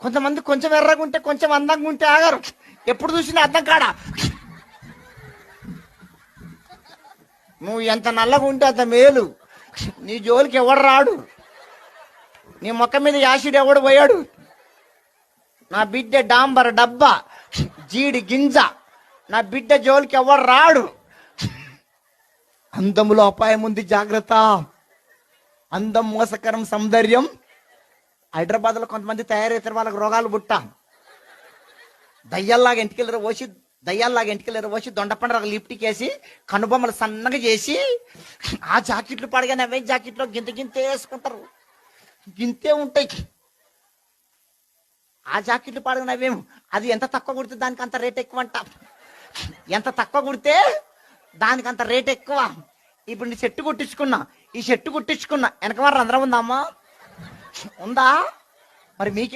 కొంతమంది కొంచెం ఎర్రగా ఉంటే కొంచెం అందంగా ఉంటే ఆగారు. ఎప్పుడు చూసినా అద్దం కాడా. నువ్వు ఎంత నల్లగా ఉంటే అంత మేలు. నీ జోలికి ఎవడు రాడు. నీ మొక్క మీద యాసిడ్ ఎవడు పోయాడు. నా బిడ్డ డాంబర్ డబ్బా, జీడి గింజ. నా బిడ్డ జోలికి ఎవడు రాడు. అందములో అపాయం ఉంది, జాగ్రత్త. అందం మోసకరం, సౌందర్యం. హైదరాబాద్లో కొంతమంది తయారవుతారు, వాళ్ళకి రోగాలు పుట్ట. దయ్యాల్లాగా ఇంటికెళ్ళరు పోసి దొండపండు లిప్టిక్ వేసి కనుబొమ్మలు సన్నగా చేసి ఆ జాకెట్లు పడగానే అవే జాకెట్లో గింతే వేసుకుంటారు. గింతే ఉంటాయి ఆ జాకెట్లు పడగానే అవేమో. అది ఎంత తక్కువ కుడితే దానికి అంత రేట్ ఎక్కువ అంట. ఎంత తక్కువ కుడితే దానికి అంత రేట్ ఎక్కువ. ఇప్పుడు నీ షర్టు కుట్టించుకున్నా, వెనక వారు రంధ్రం ఉందా అమ్మా? ఉందా? మరి మీకు